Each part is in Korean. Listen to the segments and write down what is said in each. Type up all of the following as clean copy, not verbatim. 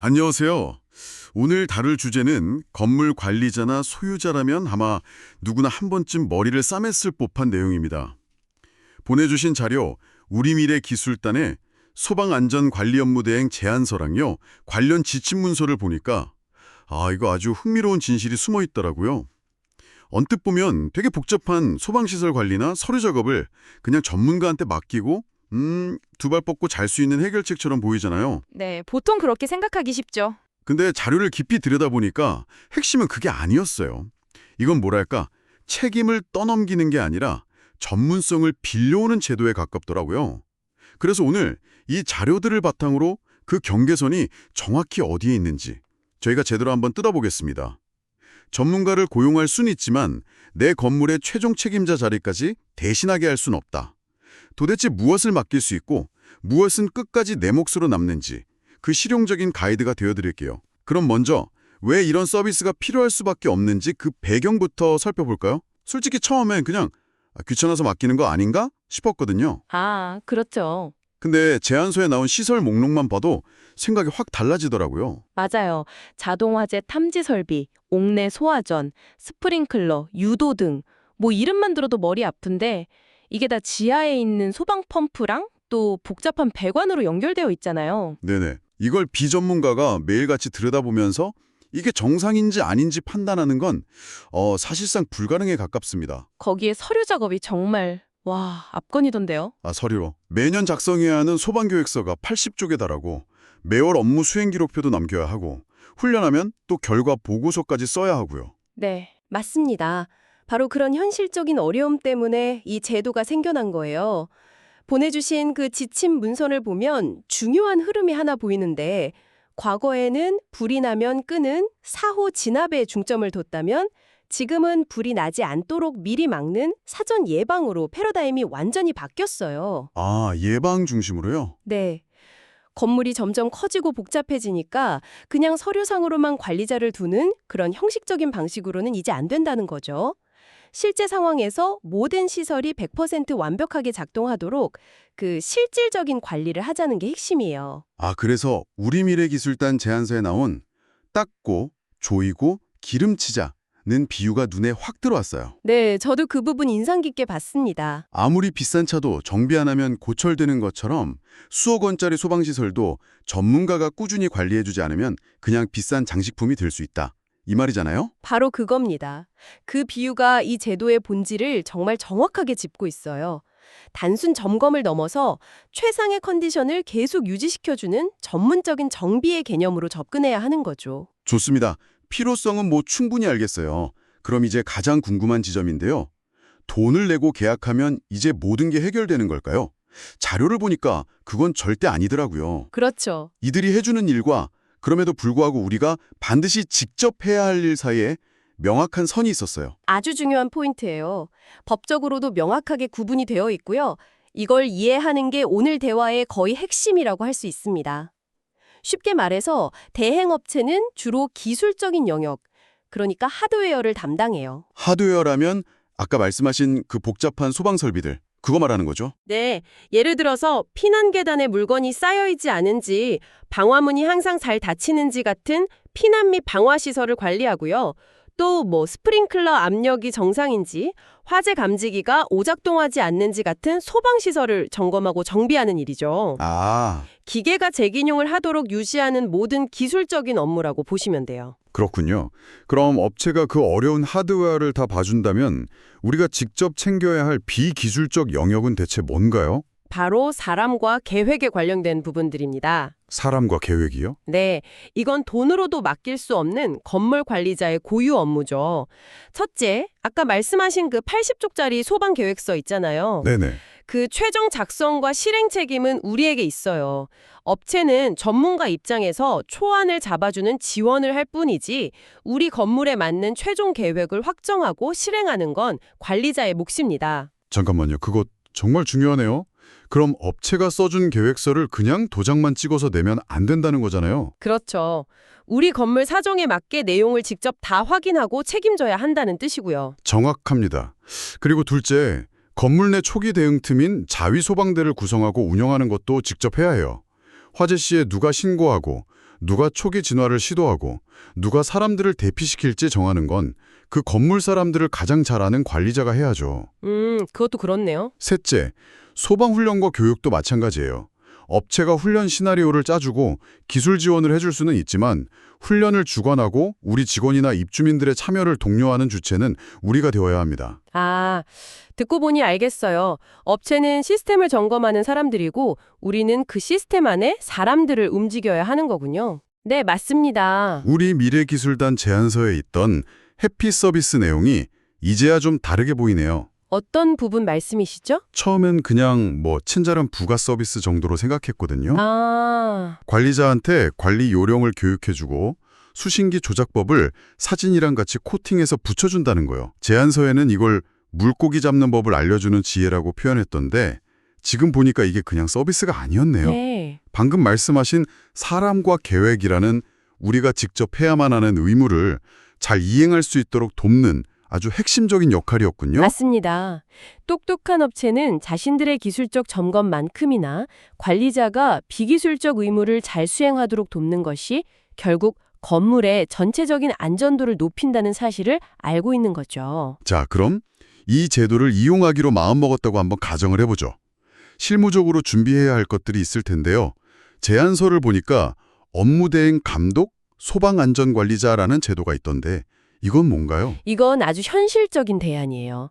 안녕하세요. 오늘 다룰 주제는 건물 관리자나 소유자라면 아마 누구나 한 번쯤 머리를 싸맸을 법한 내용입니다. 보내주신 자료 우리미래 기술단의 소방안전관리업무대행 제안서랑요. 관련 지침문서를 보니까 이거 아주 흥미로운 진실이 숨어 있더라고요. 언뜻 보면 되게 복잡한 소방시설 관리나 서류 작업을 그냥 전문가한테 맡기고 두 발 뻗고 잘 수 있는 해결책처럼 보이잖아요. 네, 보통 그렇게 생각하기 쉽죠. 근데 자료를 깊이 들여다보니까 핵심은 그게 아니었어요. 이건 뭐랄까, 책임을 떠넘기는 게 아니라 전문성을 빌려오는 제도에 가깝더라고요. 그래서 오늘 이 자료들을 바탕으로 그 경계선이 정확히 어디에 있는지 저희가 제대로 한번 뜯어보겠습니다. 전문가를 고용할 수는 있지만 내 건물의 최종 책임자 자리까지 대신하게 할 수는 없다. 도대체 무엇을 맡길 수 있고 무엇은 끝까지 내 몫으로 남는지 그 실용적인 가이드가 되어드릴게요. 그럼 먼저 왜 이런 서비스가 필요할 수밖에 없는지 그 배경부터 살펴볼까요? 솔직히 처음엔 그냥 귀찮아서 맡기는 거 아닌가 싶었거든요. 아, 그렇죠. 근데 제안서에 나온 시설 목록만 봐도 생각이 확 달라지더라고요. 맞아요. 자동화재 탐지 설비, 옥내 소화전, 스프링클러, 유도 등 뭐 이름만 들어도 머리 아픈데 이게 다 지하에 있는 소방 펌프랑 또 복잡한 배관으로 연결되어 있잖아요. 네네. 이걸 비전문가가 매일같이 들여다보면서 이게 정상인지 아닌지 판단하는 건 사실상 불가능에 가깝습니다. 거기에 서류 작업이 정말 압건이던데요. 서류로. 매년 작성해야 하는 소방계획서가 80쪽에 달하고 매월 업무 수행 기록표도 남겨야 하고 훈련하면 또 결과 보고서까지 써야 하고요. 네, 맞습니다. 바로 그런 현실적인 어려움 때문에 이 제도가 생겨난 거예요. 보내주신 그 지침 문서를 보면 중요한 흐름이 하나 보이는데 과거에는 불이 나면 끄는 사후 진압에 중점을 뒀다면 지금은 불이 나지 않도록 미리 막는 사전 예방으로 패러다임이 완전히 바뀌었어요. 예방 중심으로요? 네. 건물이 점점 커지고 복잡해지니까 그냥 서류상으로만 관리자를 두는 그런 형식적인 방식으로는 이제 안 된다는 거죠. 실제 상황에서 모든 시설이 100% 완벽하게 작동하도록 그 실질적인 관리를 하자는 게 핵심이에요. 그래서 우리미래기술단 제안서에 나온 닦고, 조이고, 기름치자는 비유가 눈에 확 들어왔어요. 네, 저도 그 부분 인상 깊게 봤습니다. 아무리 비싼 차도 정비 안 하면 고철되는 것처럼 수억 원짜리 소방시설도 전문가가 꾸준히 관리해주지 않으면 그냥 비싼 장식품이 될 수 있다. 이 말이잖아요? 바로 그겁니다. 그 비유가 이 제도의 본질을 정말 정확하게 짚고 있어요. 단순 점검을 넘어서 최상의 컨디션을 계속 유지시켜주는 전문적인 정비의 개념으로 접근해야 하는 거죠. 좋습니다. 필요성은 충분히 알겠어요. 그럼 이제 가장 궁금한 지점인데요. 돈을 내고 계약하면 이제 모든 게 해결되는 걸까요? 자료를 보니까 그건 절대 아니더라고요. 그렇죠. 이들이 해주는 일과 그럼에도 불구하고 우리가 반드시 직접 해야 할 일 사이에 명확한 선이 있었어요. 아주 중요한 포인트예요. 법적으로도 명확하게 구분이 되어 있고요. 이걸 이해하는 게 오늘 대화의 거의 핵심이라고 할 수 있습니다. 쉽게 말해서 대행업체는 주로 기술적인 영역, 그러니까 하드웨어를 담당해요. 하드웨어라면 아까 말씀하신 그 복잡한 소방 설비들, 그거 말하는 거죠? 네, 예를 들어서 피난 계단에 물건이 쌓여있지 않은지, 방화문이 항상 잘 닫히는지 같은 피난 및 방화 시설을 관리하고요. 또 스프링클러 압력이 정상인지, 화재 감지기가 오작동하지 않는지 같은 소방 시설을 점검하고 정비하는 일이죠. 기계가 재기능을 하도록 유지하는 모든 기술적인 업무라고 보시면 돼요. 그렇군요. 그럼 업체가 그 어려운 하드웨어를 다 봐준다면 우리가 직접 챙겨야 할 비기술적 영역은 대체 뭔가요? 바로 사람과 계획에 관련된 부분들입니다. 사람과 계획이요? 네, 이건 돈으로도 맡길 수 없는 건물 관리자의 고유 업무죠. 첫째, 아까 말씀하신 그 80쪽짜리 소방 계획서 있잖아요. 네네. 그 최종 작성과 실행 책임은 우리에게 있어요. 업체는 전문가 입장에서 초안을 잡아주는 지원을 할 뿐이지 우리 건물에 맞는 최종 계획을 확정하고 실행하는 건 관리자의 몫입니다. 잠깐만요. 그거 정말 중요하네요. 그럼 업체가 써준 계획서를 그냥 도장만 찍어서 내면 안 된다는 거잖아요. 그렇죠. 우리 건물 사정에 맞게 내용을 직접 다 확인하고 책임져야 한다는 뜻이고요. 정확합니다. 그리고 둘째, 건물 내 초기 대응팀인 자위 소방대를 구성하고 운영하는 것도 직접 해야 해요. 화재 시에 누가 신고하고 누가 초기 진화를 시도하고 누가 사람들을 대피시킬지 정하는 건 그 건물 사람들을 가장 잘 아는 관리자가 해야죠. 그것도 그렇네요. 셋째, 소방훈련과 교육도 마찬가지예요. 업체가 훈련 시나리오를 짜주고 기술 지원을 해줄 수는 있지만 훈련을 주관하고 우리 직원이나 입주민들의 참여를 독려하는 주체는 우리가 되어야 합니다. 아, 듣고 보니 알겠어요. 업체는 시스템을 점검하는 사람들이고 우리는 그 시스템 안에 사람들을 움직여야 하는 거군요. 네, 맞습니다. 우리 미래기술단 제안서에 있던 해피 서비스 내용이 이제야 좀 다르게 보이네요. 어떤 부분 말씀이시죠? 처음엔 그냥 친절한 부가 서비스 정도로 생각했거든요. 아, 관리자한테 관리 요령을 교육해주고 수신기 조작법을 사진이랑 같이 코팅해서 붙여준다는 거요. 제안서에는 이걸 물고기 잡는 법을 알려주는 지혜라고 표현했던데 지금 보니까 이게 그냥 서비스가 아니었네요. 네. 방금 말씀하신 사람과 계획이라는 우리가 직접 해야만 하는 의무를 잘 이행할 수 있도록 돕는 아주 핵심적인 역할이었군요. 맞습니다. 똑똑한 업체는 자신들의 기술적 점검만큼이나 관리자가 비기술적 의무를 잘 수행하도록 돕는 것이 결국 건물의 전체적인 안전도를 높인다는 사실을 알고 있는 거죠. 자, 그럼 이 제도를 이용하기로 마음먹었다고 한번 가정을 해보죠. 실무적으로 준비해야 할 것들이 있을 텐데요. 제안서를 보니까 업무대행 감독, 소방안전관리자라는 제도가 있던데 이건 뭔가요? 이건 아주 현실적인 대안이에요.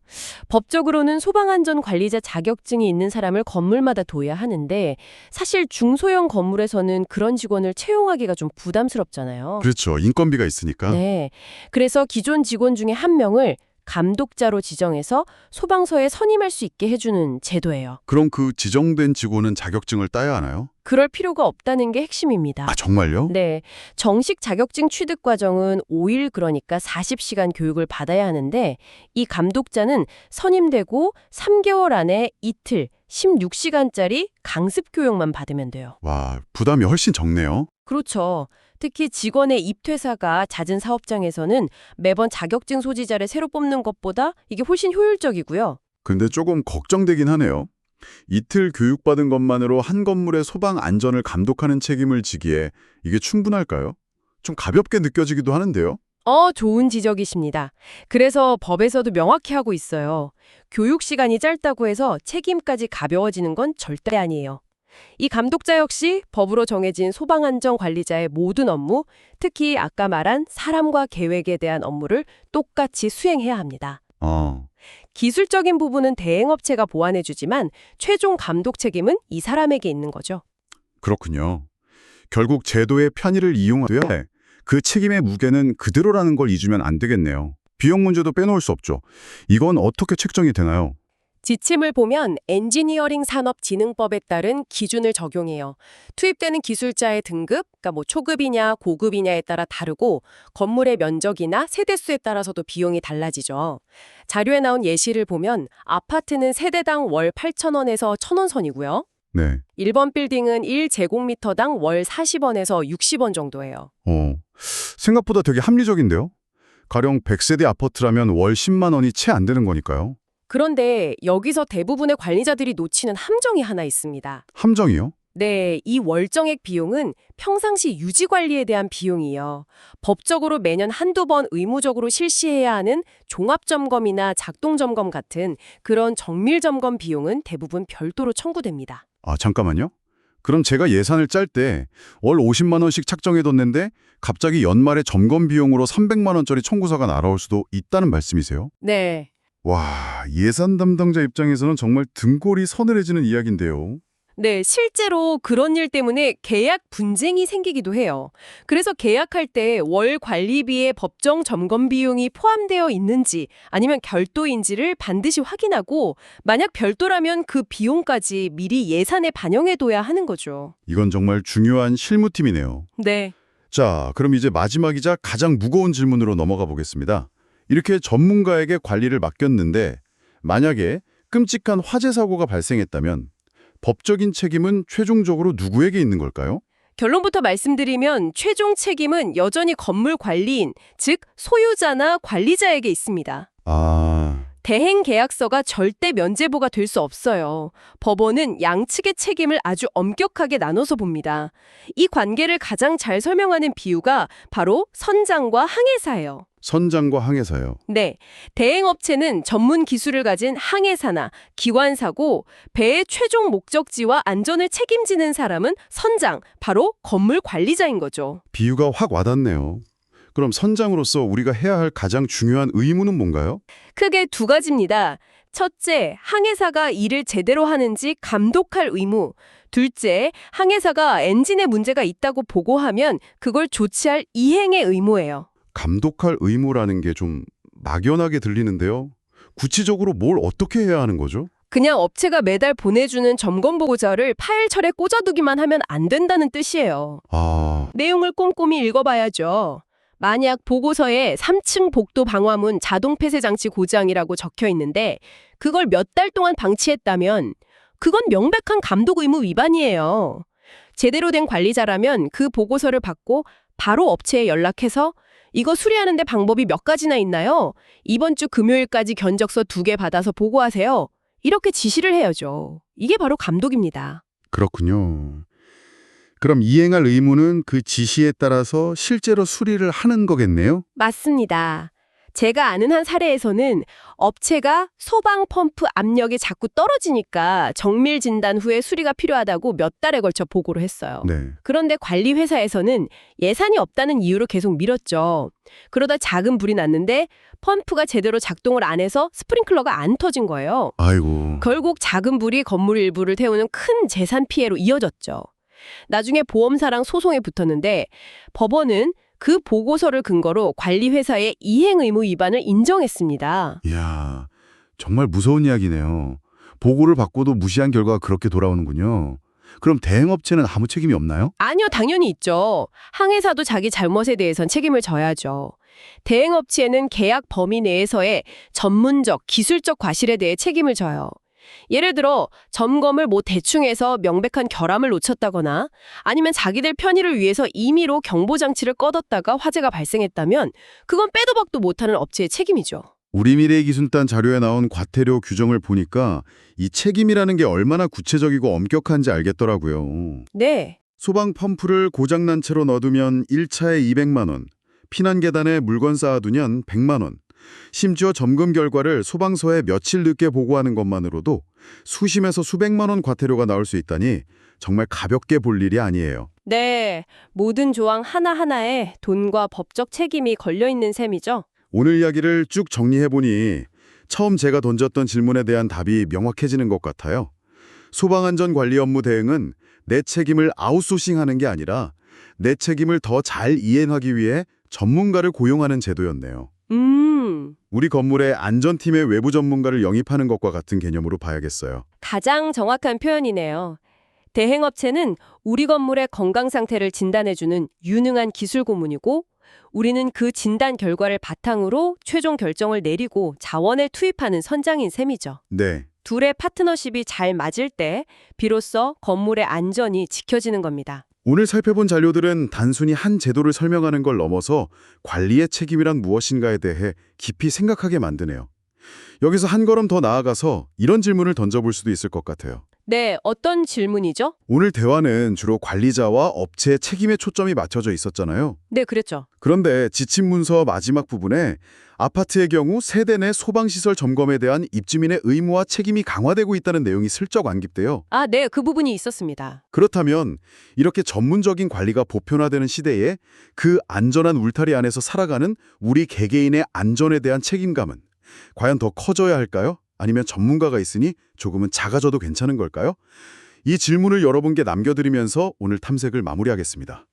법적으로는 소방안전관리자 자격증이 있는 사람을 건물마다 둬야 하는데 사실 중소형 건물에서는 그런 직원을 채용하기가 좀 부담스럽잖아요. 그렇죠. 인건비가 있으니까. 네. 그래서 기존 직원 중에 한 명을 감독자로 지정해서 소방서에 선임할 수 있게 해주는 제도예요. 그럼 그 지정된 직원은 자격증을 따야 하나요? 그럴 필요가 없다는 게 핵심입니다. 아, 정말요? 네. 정식 자격증 취득 과정은 5일 그러니까 40시간 교육을 받아야 하는데 이 감독자는 선임되고 3개월 안에 이틀 16시간짜리 강습 교육만 받으면 돼요. 와, 부담이 훨씬 적네요. 그렇죠. 특히 직원의 입퇴사가 잦은 사업장에서는 매번 자격증 소지자를 새로 뽑는 것보다 이게 훨씬 효율적이고요. 근데 조금 걱정되긴 하네요. 이틀 교육받은 것만으로 한 건물의 소방 안전을 감독하는 책임을 지기에 이게 충분할까요? 좀 가볍게 느껴지기도 하는데요. 좋은 지적이십니다. 그래서 법에서도 명확히 하고 있어요. 교육 시간이 짧다고 해서 책임까지 가벼워지는 건 절대 아니에요. 이 감독자 역시 법으로 정해진 소방안전관리자의 모든 업무, 특히 아까 말한 사람과 계획에 대한 업무를 똑같이 수행해야 합니다. 기술적인 부분은 대행업체가 보완해주지만 최종 감독 책임은 이 사람에게 있는 거죠. 그렇군요. 결국 제도의 편의를 이용하되 그 책임의 무게는 그대로라는 걸 잊으면 안 되겠네요. 비용 문제도 빼놓을 수 없죠. 이건 어떻게 책정이 되나요? 지침을 보면 엔지니어링 산업진흥법에 따른 기준을 적용해요. 투입되는 기술자의 등급, 그러니까 초급이냐 고급이냐에 따라 다르고 건물의 면적이나 세대수에 따라서도 비용이 달라지죠. 자료에 나온 예시를 보면 아파트는 세대당 월 8,000원에서 1,000원 선이고요. 네. 1번 빌딩은 1제곱미터당 월 40원에서 60원 정도예요. 생각보다 되게 합리적인데요? 가령 100세대 아파트라면 월 10만 원이 채 안 되는 거니까요. 그런데 여기서 대부분의 관리자들이 놓치는 함정이 하나 있습니다. 함정이요? 네, 이 월정액 비용은 평상시 유지관리에 대한 비용이에요. 법적으로 매년 한두 번 의무적으로 실시해야 하는 종합점검이나 작동점검 같은 그런 정밀점검 비용은 대부분 별도로 청구됩니다. 아, 잠깐만요. 그럼 제가 예산을 짤 때 월 50만 원씩 착정해뒀는데 갑자기 연말에 점검 비용으로 300만 원짜리 청구서가 날아올 수도 있다는 말씀이세요? 네. 와, 예산 담당자 입장에서는 정말 등골이 서늘해지는 이야기인데요. 네, 실제로 그런 일 때문에 계약 분쟁이 생기기도 해요. 그래서 계약할 때 월 관리비에 법정 점검 비용이 포함되어 있는지 아니면 별도인지를 반드시 확인하고 만약 별도라면 그 비용까지 미리 예산에 반영해둬야 하는 거죠. 이건 정말 중요한 실무팀이네요. 네. 자, 그럼 이제 마지막이자 가장 무거운 질문으로 넘어가 보겠습니다. 이렇게 전문가에게 관리를 맡겼는데 만약에 끔찍한 화재 사고가 발생했다면 법적인 책임은 최종적으로 누구에게 있는 걸까요? 결론부터 말씀드리면 최종 책임은 여전히 건물 관리인, 즉 소유자나 관리자에게 있습니다. 아, 대행 계약서가 절대 면제부가 될 수 없어요. 법원은 양측의 책임을 아주 엄격하게 나눠서 봅니다. 이 관계를 가장 잘 설명하는 비유가 바로 선장과 항해사예요. 선장과 항해사요. 네, 대행업체는 전문 기술을 가진 항해사나 기관사고 배의 최종 목적지와 안전을 책임지는 사람은 선장, 바로 건물 관리자인 거죠. 비유가 확 와닿네요. 그럼 선장으로서 우리가 해야 할 가장 중요한 의무는 뭔가요? 크게 두 가지입니다. 첫째, 항해사가 일을 제대로 하는지 감독할 의무. 둘째, 항해사가 엔진에 문제가 있다고 보고하면 그걸 조치할 이행의 의무예요. 감독할 의무라는 게 좀 막연하게 들리는데요. 구체적으로 뭘 어떻게 해야 하는 거죠? 그냥 업체가 매달 보내주는 점검 보고자를 파일철에 꽂아두기만 하면 안 된다는 뜻이에요. 아, 내용을 꼼꼼히 읽어봐야죠. 만약 보고서에 3층 복도 방화문 자동 폐쇄 장치 고장이라고 적혀 있는데 그걸 몇 달 동안 방치했다면 그건 명백한 감독 의무 위반이에요. 제대로 된 관리자라면 그 보고서를 받고 바로 업체에 연락해서 이거 수리하는데 방법이 몇 가지나 있나요? 이번 주 금요일까지 견적서 2개 받아서 보고하세요. 이렇게 지시를 해야죠. 이게 바로 감독입니다. 그렇군요. 그럼 이행할 의무는 그 지시에 따라서 실제로 수리를 하는 거겠네요? 맞습니다. 제가 아는 한 사례에서는 업체가 소방 펌프 압력이 자꾸 떨어지니까 정밀 진단 후에 수리가 필요하다고 몇 달에 걸쳐 보고를 했어요. 네. 그런데 관리 회사에서는 예산이 없다는 이유로 계속 미뤘죠. 그러다 작은 불이 났는데 펌프가 제대로 작동을 안 해서 스프링클러가 안 터진 거예요. 아이고. 결국 작은 불이 건물 일부를 태우는 큰 재산 피해로 이어졌죠. 나중에 보험사랑 소송에 붙었는데 법원은 그 보고서를 근거로 관리회사의 이행 의무 위반을 인정했습니다. 이야, 정말 무서운 이야기네요. 보고를 받고도 무시한 결과가 그렇게 돌아오는군요. 그럼 대행업체는 아무 책임이 없나요? 아니요, 당연히 있죠. 항해사도 자기 잘못에 대해선 책임을 져야죠. 대행업체는 계약 범위 내에서의 전문적, 기술적 과실에 대해 책임을 져요. 예를 들어 점검을 대충 해서 명백한 결함을 놓쳤다거나 아니면 자기들 편의를 위해서 임의로 경보장치를 꺼뒀다가 화재가 발생했다면 그건 빼도 박도 못하는 업체의 책임이죠. 우리미래기순단 자료에 나온 과태료 규정을 보니까 이 책임이라는 게 얼마나 구체적이고 엄격한지 알겠더라고요. 네. 소방 펌프를 고장난 채로 놔두면 1차에 200만 원, 피난 계단에 물건 쌓아두면 100만 원, 심지어 점검 결과를 소방서에 며칠 늦게 보고하는 것만으로도 수심에서 수백만 원 과태료가 나올 수 있다니 정말 가볍게 볼 일이 아니에요. 네. 모든 조항 하나하나에 돈과 법적 책임이 걸려있는 셈이죠. 오늘 이야기를 쭉 정리해보니 처음 제가 던졌던 질문에 대한 답이 명확해지는 것 같아요. 소방안전관리 업무 대응은 내 책임을 아웃소싱하는 게 아니라 내 책임을 더 잘 이행하기 위해 전문가를 고용하는 제도였네요. 우리 건물의 안전팀의 외부 전문가를 영입하는 것과 같은 개념으로 봐야겠어요. 가장 정확한 표현이네요. 대행업체는 우리 건물의 건강 상태를 진단해주는 유능한 기술 고문이고 우리는 그 진단 결과를 바탕으로 최종 결정을 내리고 자원을 투입하는 선장인 셈이죠. 네. 둘의 파트너십이 잘 맞을 때 비로소 건물의 안전이 지켜지는 겁니다. 오늘 살펴본 자료들은 단순히 한 제도를 설명하는 걸 넘어서 관리의 책임이란 무엇인가에 대해 깊이 생각하게 만드네요. 여기서 한 걸음 더 나아가서 이런 질문을 던져볼 수도 있을 것 같아요. 네, 어떤 질문이죠? 오늘 대화는 주로 관리자와 업체의 책임에 초점이 맞춰져 있었잖아요. 네, 그랬죠. 그런데 지침 문서 마지막 부분에 아파트의 경우 세대 내 소방시설 점검에 대한 입주민의 의무와 책임이 강화되고 있다는 내용이 슬쩍 언급돼요. 아, 네, 그 부분이 있었습니다. 그렇다면 이렇게 전문적인 관리가 보편화되는 시대에 그 안전한 울타리 안에서 살아가는 우리 개개인의 안전에 대한 책임감은 과연 더 커져야 할까요? 아니면 전문가가 있으니 조금은 작아져도 괜찮은 걸까요? 이 질문을 여러분께 남겨드리면서 오늘 탐색을 마무리하겠습니다.